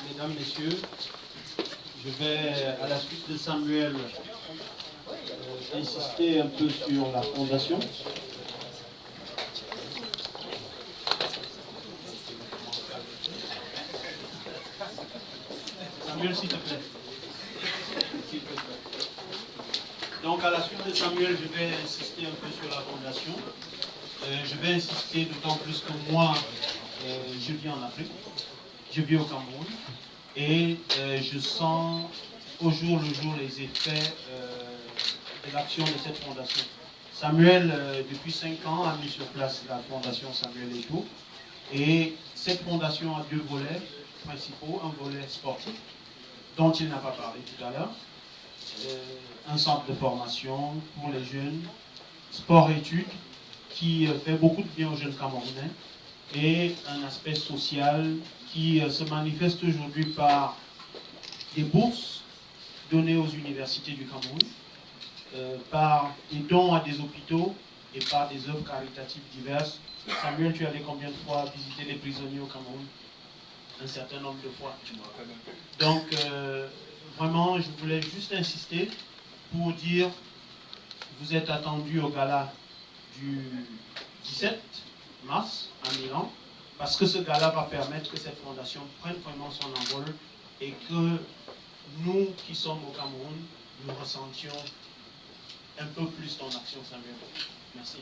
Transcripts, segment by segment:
Mesdames, Messieurs, je vais, à la suite de Samuel, insister un peu sur la fondation. Samuel, s'il te plaît. Donc, à la suite de Samuel, je vais insister un peu sur la fondation. Je vais insister d'autant plus que moi, je vis en Afrique, je vis au Cameroun, et je sens au jour le jour les effets de l'action de cette fondation. Samuel, depuis 5 ans, a mis sur place la fondation Samuel Eto'o, et cette fondation a 2 volets principaux, un volet sportif, dont il n'a pas parlé tout à l'heure, un centre de formation pour les jeunes, sport-études, qui fait beaucoup de bien aux jeunes Camerounais, et un aspect social qui se manifeste aujourd'hui par des bourses données aux universités du Cameroun, par des dons à des hôpitaux et par des œuvres caritatives diverses. Samuel, tu allais combien de fois visiter les prisonniers au Cameroun? Un certain nombre de fois. Donc, vraiment, je voulais juste insister pour dire vous êtes attendus au gala du 17 mars à Milan, parce que ce gala va permettre que cette fondation prenne vraiment son envol et que nous qui sommes au Cameroun, nous ressentions un peu plus ton action, Samuel. Merci.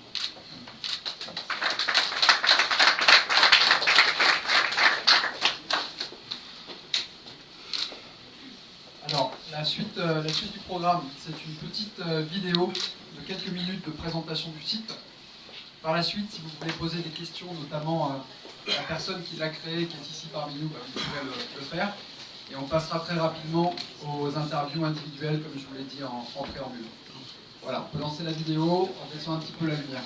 Alors, la suite du programme, c'est une petite vidéo de quelques minutes de présentation du site. Par la suite, si vous voulez poser des questions, notamment à la personne qui l'a créé, qui est ici parmi nous, vous pouvez le faire. Et on passera très rapidement aux interviews individuelles, comme je vous l'ai dit en préambule. Voilà, on peut lancer la vidéo en baissant un petit peu la lumière.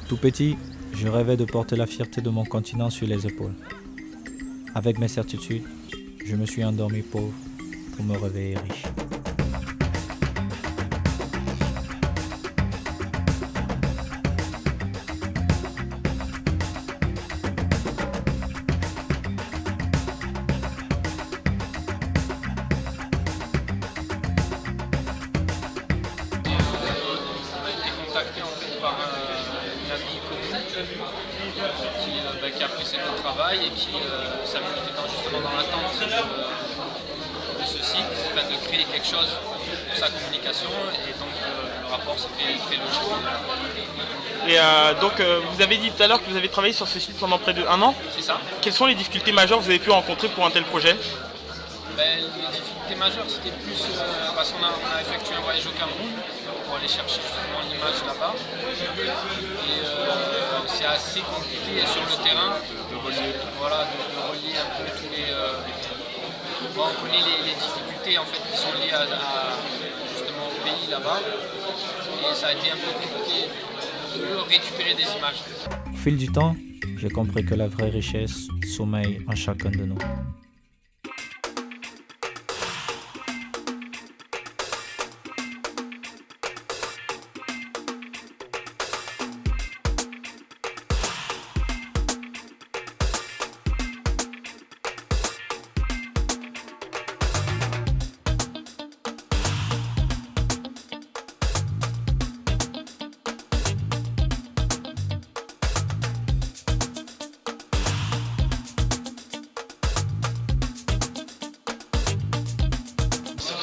Tout petit, je rêvais de porter la fierté de mon continent sur les épaules. Avec mes certitudes, je me suis endormi pauvre pour me réveiller riche. Qui a apprécié notre travail et qui, Samuel était justement dans l'attente de ce site, de créer quelque chose pour sa communication, et donc le rapport s'est fait logiquement. Et donc vous avez dit tout à l'heure que vous avez travaillé sur ce site pendant près de 1 an. C'est ça. Quelles sont les difficultés majeures que vous avez pu rencontrer pour un tel projet? Les difficultés majeures, c'était plus parce qu'on a effectué un voyage au Cameroun pour aller chercher justement l'image là-bas. Et c'est assez compliqué sur le terrain de relier un peu tous les... on connaît les difficultés en fait, qui sont liées justement au pays là-bas. Et ça a été un peu compliqué de récupérer des images. Au fil du temps, j'ai compris que la vraie richesse sommeille en chacun de nous.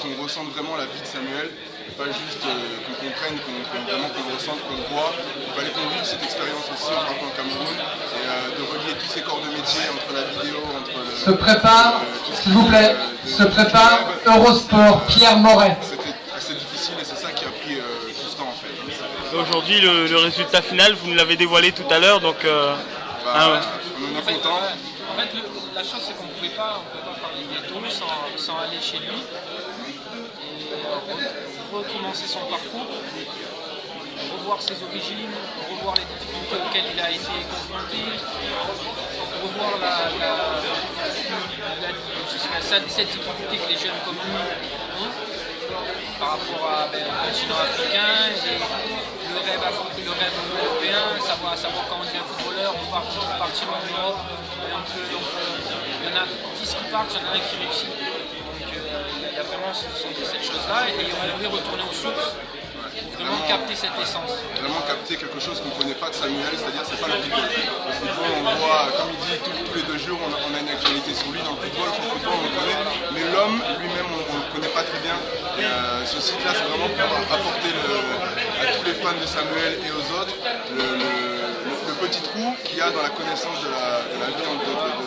Qu'on ressente vraiment la vie de Samuel, et pas juste qu'on comprenne, qu'on le ressente, qu'on le voit. Il fallait qu'on vive cette expérience aussi en partant au Cameroun, et de relier tous ces corps de métier entre la vidéo, entre le... Se prépare, s'il vous plaît, se prépare Eurosport, Pierre Moret. C'était assez difficile et c'est ça qui a pris tout ce temps en fait. Aujourd'hui, le résultat final, vous nous l'avez dévoilé tout à l'heure, donc... On en est content. En fait, la chose c'est qu'on ne pouvait pas parler d'Eto'o sans aller chez lui et recommencer son parcours, revoir ses origines, revoir les difficultés auxquelles il a été confronté, revoir cette difficulté que les jeunes comme nous ont par rapport au continent africain, et le rêve européen, savoir quand on devient footballeur, on part en Europe, il y en a 10 qui partent, il y en a un qui réussit. Donc il y a vraiment cette chose-là, et on devrait retourner aux sources. Vraiment capter cette essence. Vraiment capter quelque chose qu'on ne connaît pas de Samuel, c'est-à-dire c'est pas le football. Le football, on voit, comme il dit, tous les 2 jours, on a une actualité sur lui. Dans le football, on le connaît, mais l'homme lui-même, on ne le connaît pas très bien. Et ce site-là, c'est vraiment pour apporter à tous les fans de Samuel et aux autres le petit trou qu'il y a dans la connaissance de la vie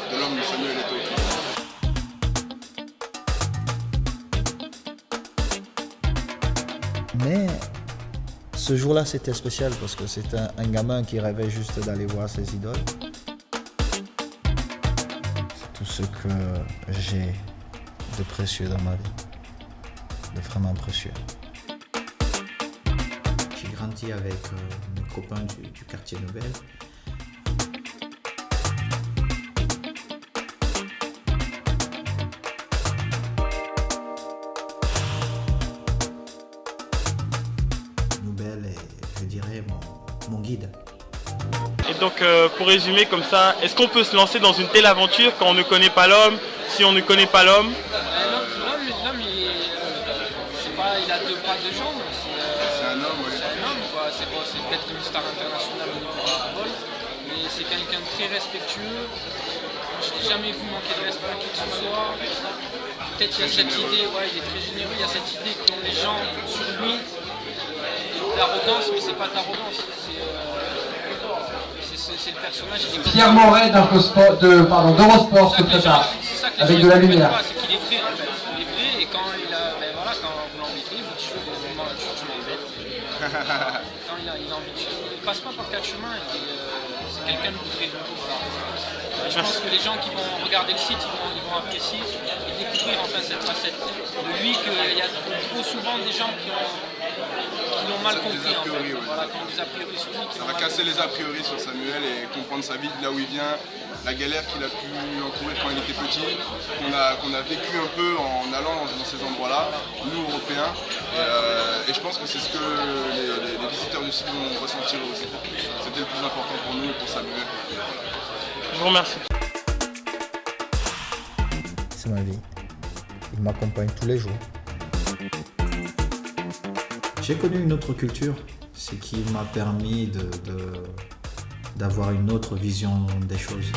de l'homme Samuel Eto'o. Mais ce jour-là, c'était spécial parce que c'était un gamin qui rêvait juste d'aller voir ses idoles. C'est tout ce que j'ai de précieux dans ma vie, de vraiment précieux. J'ai grandi avec mes copains du quartier Nobel. Je dirais mon guide. Et donc pour résumer comme ça, est-ce qu'on peut se lancer dans une telle aventure quand on ne connaît pas l'homme, si on ne connaît pas l'homme? L'homme, il a 2 bras, 2 jambes. C'est un homme, oui. C'est un homme, quoi. C'est peut-être une star internationale au niveau du football, mais c'est quelqu'un de très respectueux. Je n'ai jamais vu manquer de respect à qui que ce soit. Peut-être qu'il y a cette idée, ouais, il est très généreux, il y a cette idée qu'ont les gens sur lui. L'arrogance, mais c'est pas de l'arrogance, c'est le personnage. Pierre Moret d'Eurosport se prépare, avec de la lumière. C'est qu'il est vrai en fait, il est vrai, et quand quand vous l'embêtez, vous dites tu m'embêtes. Quand il a envie de tuer, il passe pas par 4 chemins, c'est quelqu'un de vrai. Voilà. Je pense que les gens qui vont regarder le site, ils vont apprécier et découvrir enfin cette facette de lui, qu'il y a trop souvent des gens qui l'ont mal compris en fait. Voilà, qui ont des a priori sur lui. Ça va casser les a priori sur Samuel et comprendre sa vie de là où il vient, la galère qu'il a pu encourir quand il était petit, qu'on a vécu un peu en allant dans ces endroits-là, nous Européens. Et je pense que c'est ce que les visiteurs du site vont ressentir aussi. C'était le plus important pour nous et pour Samuel. Je vous remercie. C'est ma vie. Il m'accompagne tous les jours. J'ai connu une autre culture, ce qui m'a permis d'avoir une autre vision des choses.